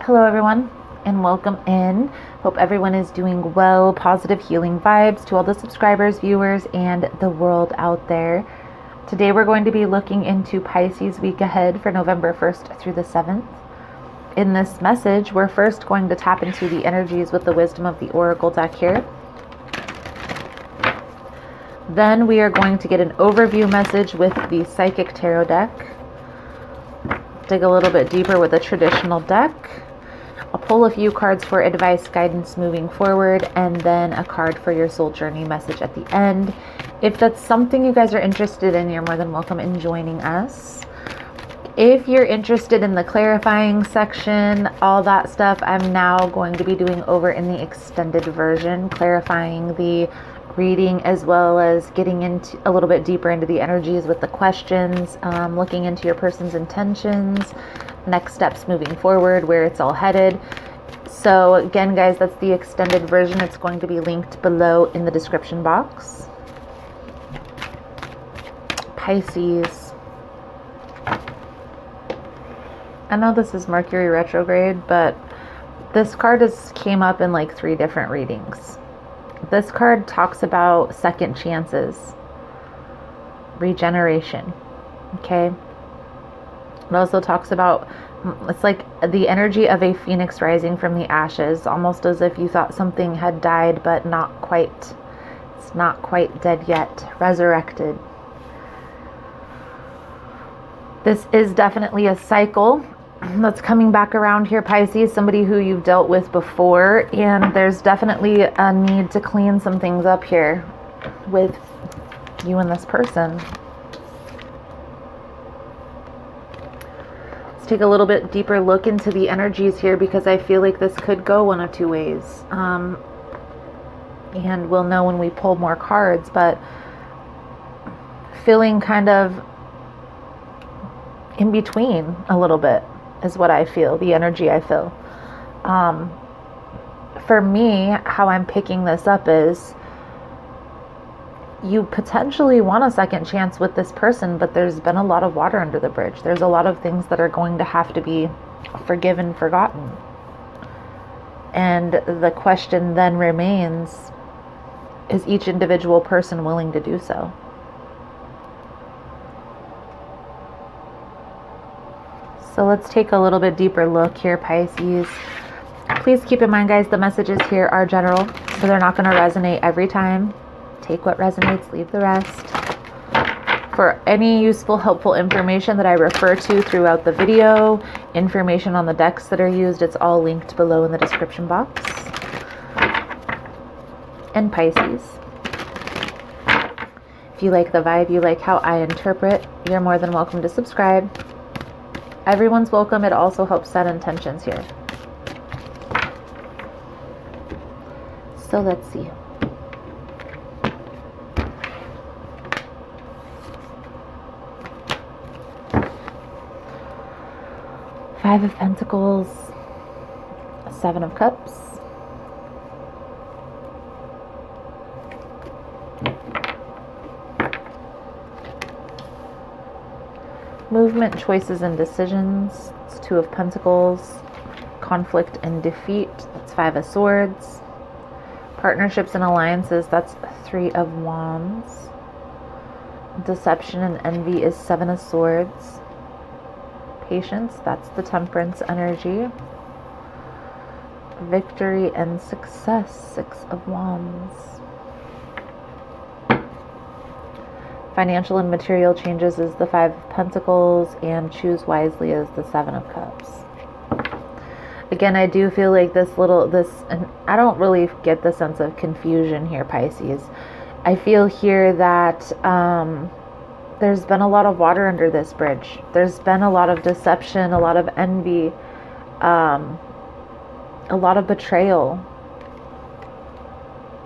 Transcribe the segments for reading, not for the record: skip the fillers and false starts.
Hello everyone and welcome in. Hope everyone is doing well. Positive healing vibes to all the subscribers, viewers, and the world out there. Today we're going to be looking into Pisces week ahead for November 1st through the 7th. In this message, we're first going to tap into the energies with the wisdom of the Oracle deck here. Then we are going to get an overview message with the Psychic Tarot deck. Dig a little bit deeper with a traditional deck. I'll pull a few cards for advice, guidance moving forward, and then a card for your soul journey message at the end. If that's something you guys are interested in, you're more than welcome in joining us. If you're interested in the clarifying section, all that stuff, I'm now going to be doing over in the extended version, clarifying the reading as well as getting into a little bit deeper into the energies with the questions, looking into your person's intentions, next steps moving forward, where it's all headed. So again, guys, that's the extended version. It's going to be linked below in the description box. Pisces. I know this is Mercury retrograde, but this card came up in like 3 different readings. This card talks about second chances, regeneration, okay? It also talks about, it's like the energy of a phoenix rising from the ashes, almost as if you thought something had died, but not quite. It's not quite dead yet, resurrected. This is definitely a cycle that's coming back around here, Pisces, somebody who you've dealt with before, and there's definitely a need to clean some things up here with you and this person. Let's take a little bit deeper look into the energies here, because I feel like this could go one of 2 ways. And we'll know when we pull more cards, but feeling kind of in between a little bit is what I feel, the energy I feel. For me, how I'm picking this up is you potentially want a second chance with this person, but there's been a lot of water under the bridge. There's a lot of things that are going to have to be forgiven, forgotten. And the question then remains, is each individual person willing to do so? So let's take a little bit deeper look here, Pisces. Please keep in mind, guys, the messages here are general, so they're not going to resonate every time. Take what resonates, leave the rest. For any useful, helpful information that I refer to throughout the video, information on the decks that are used, it's all linked below in the description box. And Pisces, if you like the vibe, you like how I interpret, you're more than welcome to subscribe. Everyone's welcome. It also helps set intentions here. So let's see. Five of Pentacles, 7 of Cups, movement, choices, and decisions. It's 2 of Pentacles. Conflict and defeat. That's 5 of Swords. Partnerships and alliances. That's 3 of Wands. Deception and envy is 7 of Swords. Patience. That's the Temperance energy. Victory and success. 6 of Wands. Financial and material changes is the 5 of Pentacles, and choose wisely is the 7 of Cups. Again, I do feel like and I don't really get the sense of confusion here, Pisces. I feel here that there's been a lot of water under this bridge. There's been a lot of deception, a lot of envy, a lot of betrayal.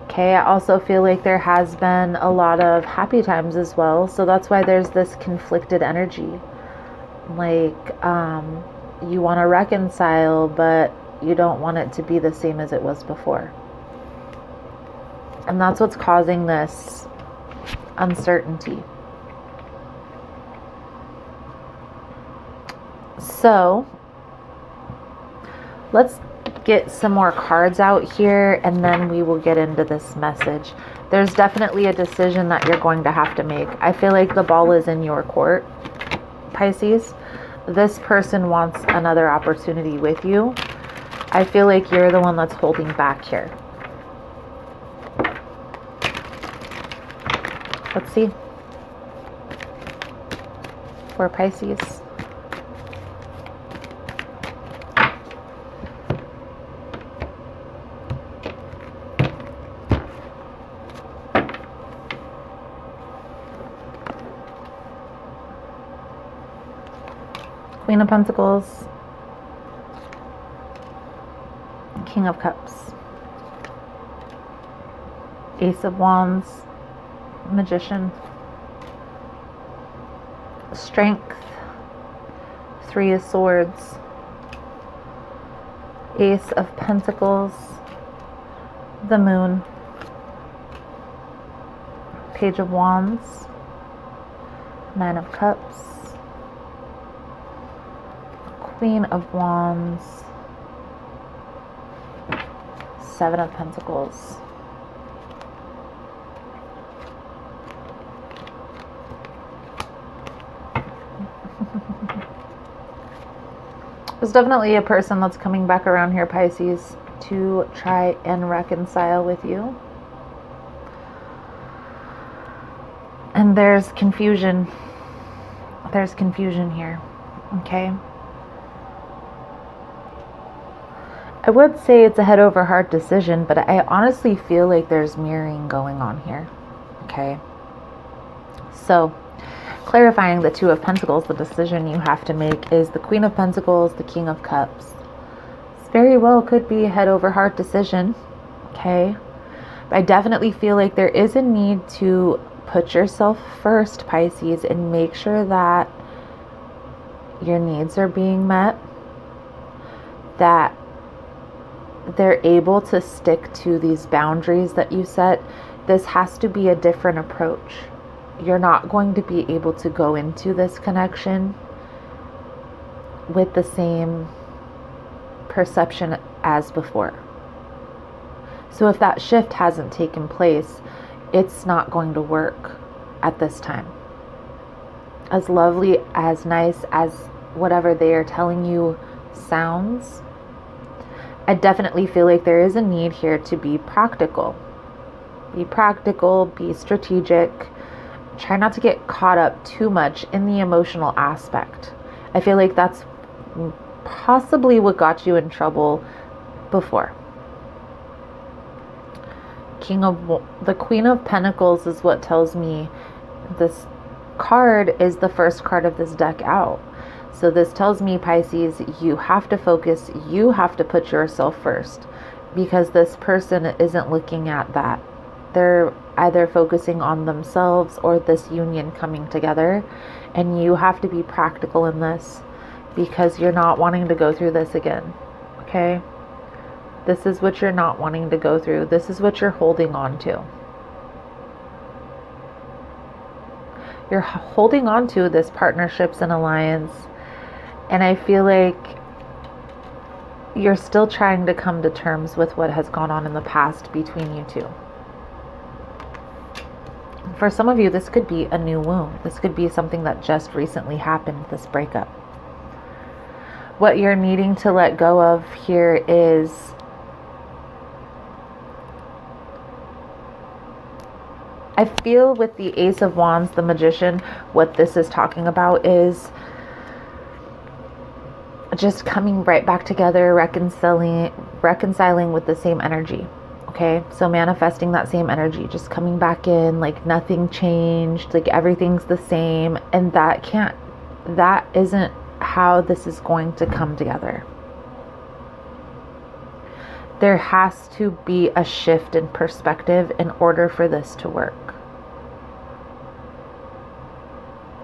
Okay, I also feel like there has been a lot of happy times as well. So that's why there's this conflicted energy. Like, you want to reconcile, but you don't want it to be the same as it was before. And that's what's causing this uncertainty. So Let's get some more cards out here and then we will get into this message. There's definitely a decision that you're going to have to make. I feel like the ball is in your court, Pisces. This person wants another opportunity with you. I feel like you're the one that's holding back here. Let's see. For Pisces. Queen of Pentacles, King of Cups, Ace of Wands, Magician, Strength, Three of Swords, Ace of Pentacles, the Moon, Page of Wands, Nine of Cups, Queen of Wands, Seven of Pentacles. There's definitely a person that's coming back around here, Pisces, to try and reconcile with you. And there's confusion. There's confusion here. Okay? I would say it's a head over heart decision, but I honestly feel like there's mirroring going on here. Okay? So, clarifying the Two of Pentacles, the decision you have to make is the Queen of Pentacles, the King of Cups. This very well could be a head over heart decision. Okay? But I definitely feel like there is a need to put yourself first, Pisces, and make sure that your needs are being met, that they're able to stick to these boundaries that you set. This has to be a different approach. You're not going to be able to go into this connection with the same perception as before. So if that shift hasn't taken place, it's not going to work at this time. As lovely, as nice as whatever they are telling you sounds, I definitely feel like there is a need here to be practical. Be practical, be strategic. Try not to get caught up too much in the emotional aspect. I feel like that's possibly what got you in trouble before. The Queen of Pentacles is what tells me this card is the first card of this deck out. So this tells me, Pisces, you have to focus, you have to put yourself first, because this person isn't looking at that. They're either focusing on themselves or this union coming together, and you have to be practical in this because you're not wanting to go through this again. Okay? This is what you're not wanting to go through. This is what you're holding on to. You're holding on to this partnerships and alliance. And I feel like you're still trying to come to terms with what has gone on in the past between you two. For some of you, this could be a new wound. This could be something that just recently happened, this breakup. What you're needing to let go of here is I feel with the Ace of Wands, the Magician, what this is talking about is just coming right back together, reconciling with the same energy. Okay, so manifesting that same energy, just coming back in, like nothing changed, like everything's the same, and that isn't how this is going to come together. There has to be a shift in perspective in order for this to work.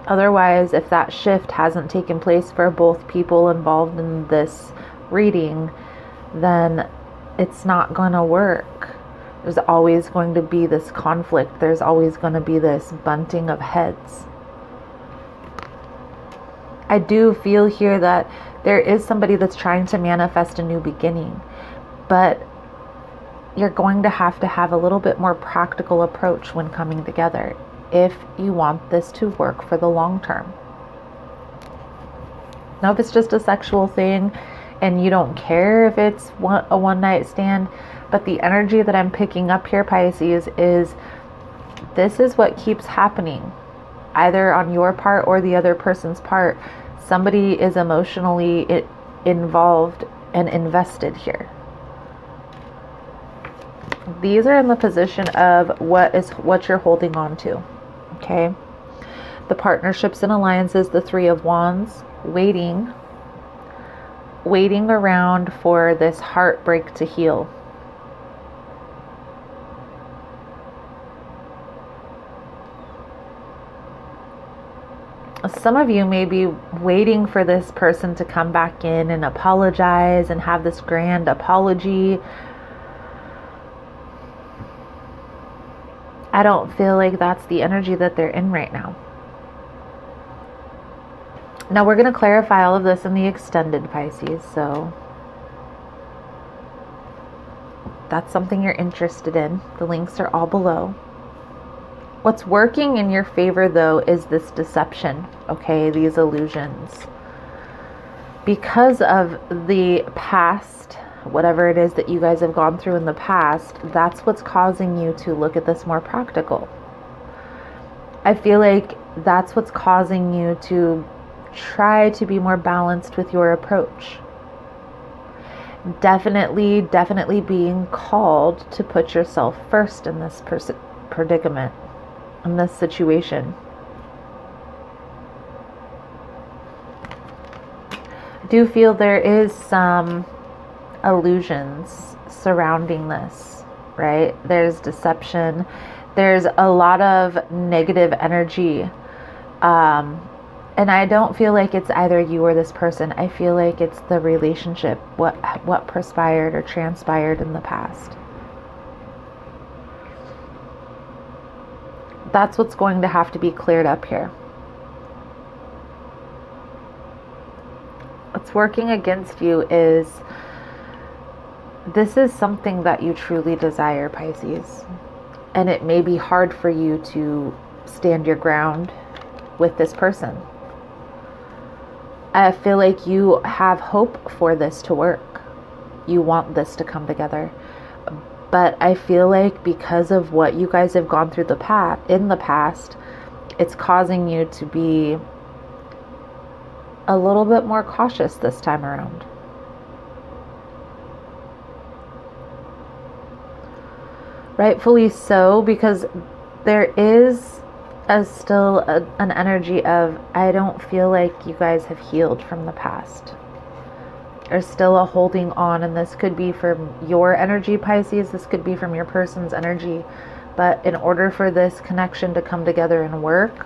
Otherwise, if that shift hasn't taken place for both people involved in this reading, then it's not going to work. There's always going to be this conflict. There's always going to be this bunting of heads. I do feel here that There is somebody that's trying to manifest a new beginning, but you're going to have a little bit more practical approach when coming together if you want this to work for the long term. Now, if it's just a sexual thing and you don't care if it's a one-night stand, but the energy that I'm picking up here, Pisces, is this is what keeps happening, either on your part or the other person's part. Somebody is emotionally involved and invested here. These are in the position of what you're holding on to. Okay. The partnerships and alliances, the Three of Wands, waiting around for this heartbreak to heal. Some of you may be waiting for this person to come back in and apologize and have this grand apology. I don't feel like that's the energy that they're in right now. Now we're going to clarify all of this in the extended, Pisces, so that's something you're interested in. The links are all below. What's working in your favor, though, is this deception, okay? These illusions. Because of the past, whatever it is that you guys have gone through in the past, that's what's causing you to look at this more practical. I feel like that's what's causing you to try to be more balanced with your approach. Definitely being called to put yourself first in this predicament, in this situation. I do feel there is some illusions surrounding this, right? There's deception. There's a lot of negative energy. And I don't feel like it's either you or this person. I feel like it's the relationship, what perspired or transpired in the past. That's what's going to have to be cleared up here. What's working against you is this is something that you truly desire, Pisces. And it may be hard for you to stand your ground with this person. I feel like you have hope for this to work. You want this to come together. But I feel like because of what you guys have gone through in the past, it's causing you to be a little bit more cautious this time around. Rightfully so, because there is still an energy of, I don't feel like you guys have healed from the past. There's still a holding on, and this could be from your energy, Pisces. This could be from your person's energy. But in order for this connection to come together and work,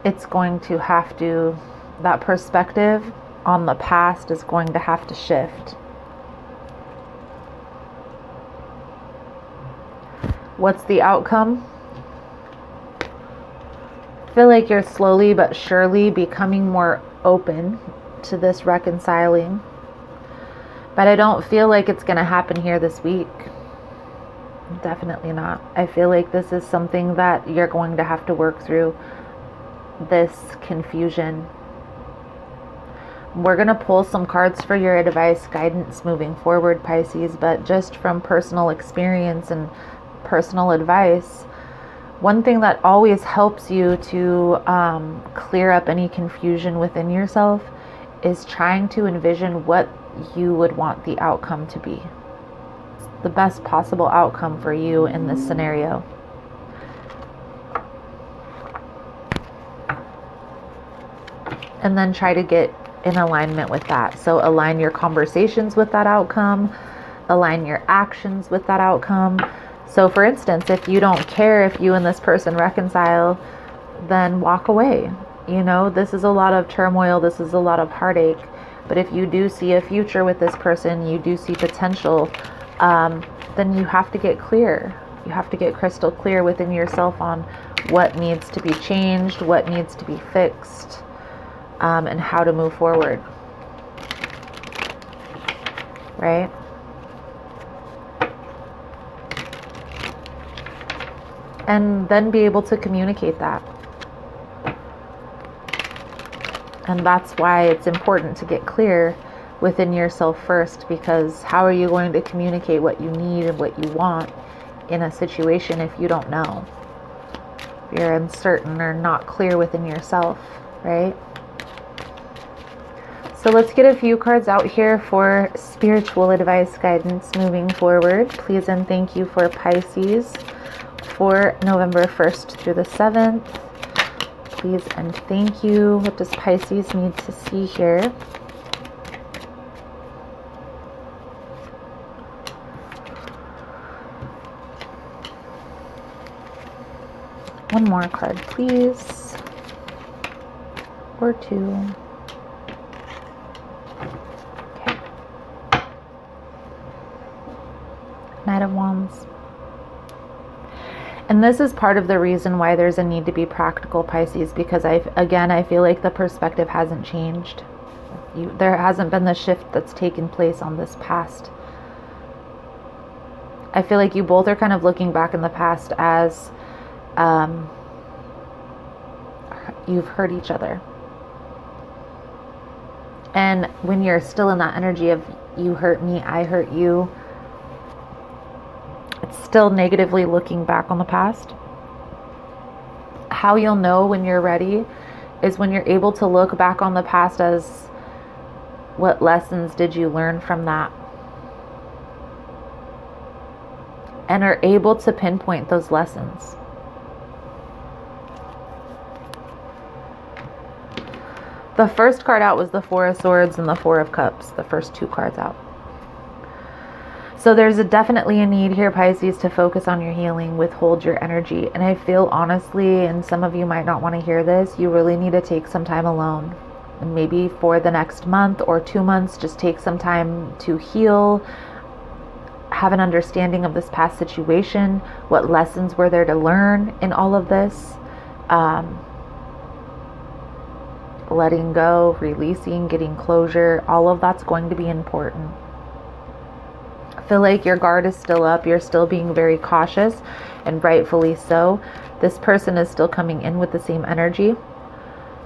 it's going to have to, that perspective on the past is going to have to shift. What's the outcome? I feel like you're slowly but surely becoming more open to this reconciling. But I don't feel like it's going to happen here this week. Definitely not. I feel like this is something that you're going to have to work through, this confusion. We're going to pull some cards for your advice, guidance moving forward, Pisces, but just from personal experience and personal advice, one thing that always helps you to clear up any confusion within yourself is trying to envision what you would want the outcome to be. It's the best possible outcome for you in this scenario. And then try to get in alignment with that. So align your conversations with that outcome, align your actions with that outcome. So for instance, if you don't care if you and this person reconcile, then walk away. You know, this is a lot of turmoil. This is a lot of heartache. But if you do see a future with this person, you do see potential, then you have to get clear. You have to get crystal clear within yourself on what needs to be changed, what needs to be fixed, and how to move forward. right? And then be able to communicate that. And that's why it's important to get clear within yourself first, because how are you going to communicate what you need and what you want in a situation if you don't know? If you're uncertain or not clear within yourself, right? So let's get a few cards out here for spiritual advice guidance moving forward. Please and thank you for Pisces for November 1st through the 7th. Please and thank you. What does Pisces need to see here? One more card, please. Or two. Okay. Knight of Wands. And this is part of the reason why there's a need to be practical, Pisces, because I feel like the perspective hasn't changed. There hasn't been the shift that's taken place on this past. I feel like you both are kind of looking back in the past as you've hurt each other. And when you're still in that energy of you hurt me, I hurt you, it's still negatively looking back on the past. How you'll know when you're ready is when you're able to look back on the past as what lessons did you learn from that, and are able to pinpoint those lessons. The first card out was the Four of Swords and the Four of Cups, the first two cards out. So there's definitely a need here, Pisces, to focus on your healing, withhold your energy. And I feel honestly, and some of you might not want to hear this, you really need to take some time alone. And maybe for the next month or 2 months, just take some time to heal, have an understanding of this past situation, what lessons were there to learn in all of this. Letting go, releasing, getting closure, all of that's going to be important. I feel like your guard is still up. You're still being very cautious, and rightfully so. This person is still coming in with the same energy.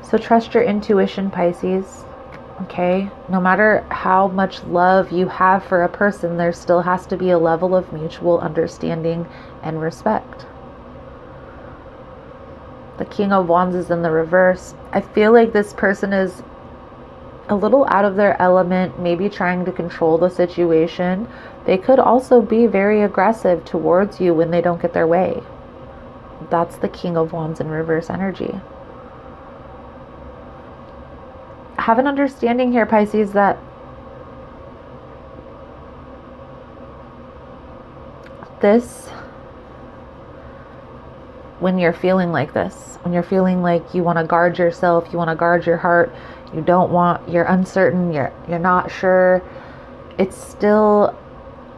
So trust your intuition, Pisces. Okay? No matter how much love you have for a person, there still has to be a level of mutual understanding and respect. The King of Wands is in the reverse. I feel like this person is a little out of their element, maybe trying to control the situation. They could also be very aggressive towards you when they don't get their way. That's the King of Wands in reverse energy. Have an understanding here, Pisces, that this, when you're feeling like this, when you're feeling like you want to guard yourself, you want to guard your heart, you're uncertain, you're not sure, it's still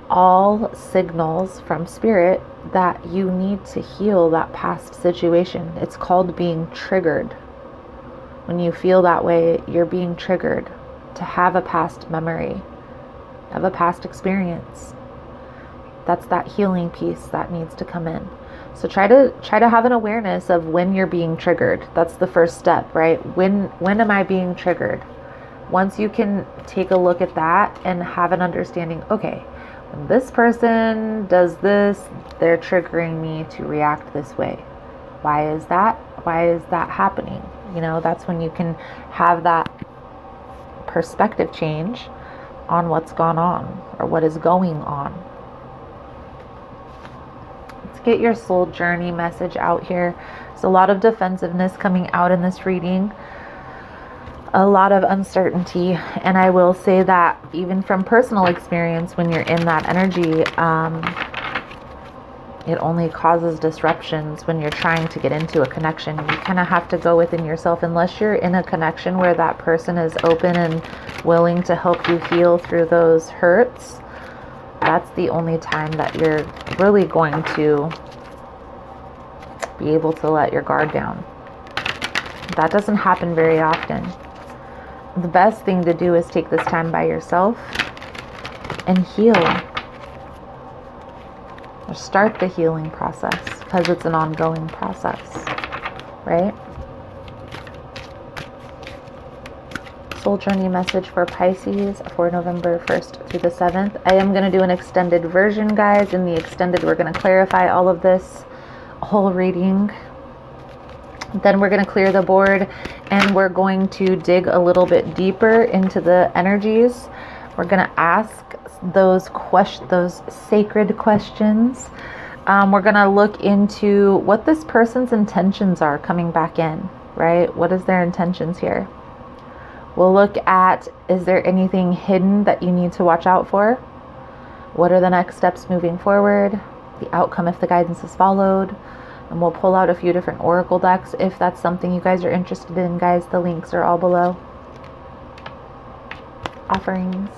all signals from spirit that you need to heal that past situation. It's called being triggered. When you feel that way, you're being triggered to have a past memory, have a past experience. That's that healing piece that needs to come in. So try to have an awareness of when you're being triggered. That's the first step, right? When am I being triggered? Once you can take a look at that and have an understanding, okay, when this person does this, they're triggering me to react this way. Why is that? Why is that happening? You know, that's when you can have that perspective change on what's gone on or what is going on. Get your soul journey message out here. There's a lot of defensiveness coming out in this reading, a lot of uncertainty, and I will say that even from personal experience, when you're in that energy, it only causes disruptions when you're trying to get into a connection. You kind of have to go within yourself. Unless you're in a connection where that person is open and willing to help you heal through those hurts, that's the only time that you're really going to be able to let your guard down. That doesn't happen very often. The best thing to do is take this time by yourself and heal. Or start the healing process, because it's an ongoing process, right? Soul journey message for Pisces for November 1st through the 7th. I am going to do an extended version, guys. In the extended, we're going to clarify all of this whole reading. Then we're going to clear the board, and we're going to dig a little bit deeper into the energies. We're going to ask those sacred questions. We're going to look into what this person's intentions are coming back in, right? What is their intentions here? We'll look at, is there anything hidden that you need to watch out for? What are the next steps moving forward? The outcome if the guidance is followed. And we'll pull out a few different oracle decks if that's something you guys are interested in, guys. The links are all below. Offerings.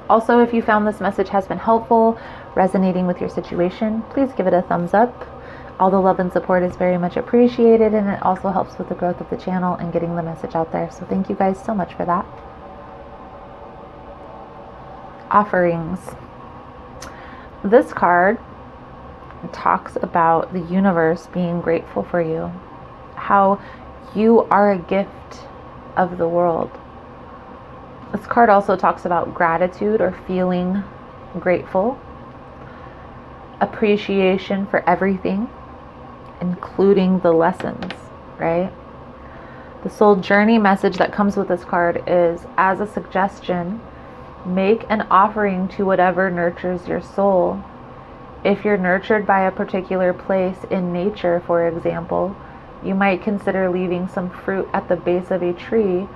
Also, if you found this message has been helpful, resonating with your situation, please give it a thumbs up. All the love and support is very much appreciated, and it also helps with the growth of the channel and getting the message out there. So thank you guys so much for that. Offerings. This card talks about the universe being grateful for you, how you are a gift of the world. This card also talks about gratitude or feeling grateful, appreciation for everything, including the lessons, right? The soul journey message that comes with this card is, as a suggestion, make an offering to whatever nurtures your soul. If you're nurtured by a particular place in nature, for example, you might consider leaving some fruit at the base of a tree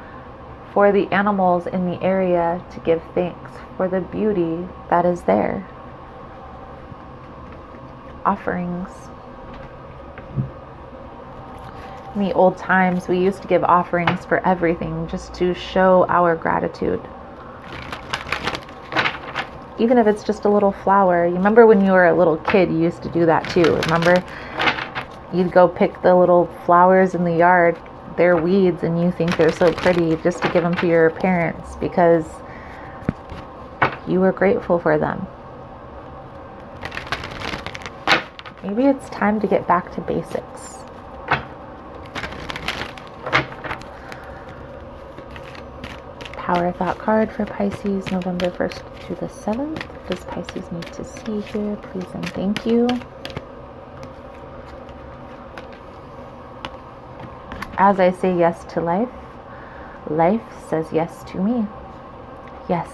for the animals in the area to give thanks for the beauty that is there. Offerings. In the old times, we used to give offerings for everything just to show our gratitude. Even if it's just a little flower. You remember when you were a little kid, you used to do that too. Remember? You'd go pick the little flowers in the yard. They're weeds and you think they're so pretty, just to give them to your parents because you were grateful for them. Maybe it's time to get back to basics. Power thought card for Pisces, November 1st through the 7th. What does Pisces need to see here? Please and thank you. As I say yes to life, life says yes to me. Yes.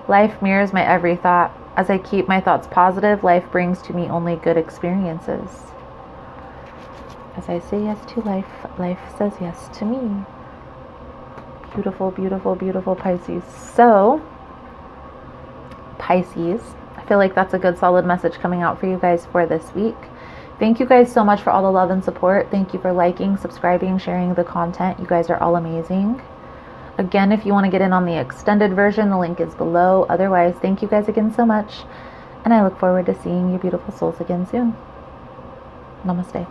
Life mirrors my every thought. As I keep my thoughts positive, life brings to me only good experiences. As I say yes to life, life says yes to me. Beautiful, beautiful, beautiful Pisces. So, Pisces, I feel like that's a good solid message coming out for you guys for this week. Thank you guys so much for all the love and support. Thank you for liking, subscribing, sharing the content. You guys are all amazing. Again, if you want to get in on the extended version, the link is below. Otherwise, thank you guys again so much. And I look forward to seeing your beautiful souls again soon. Namaste.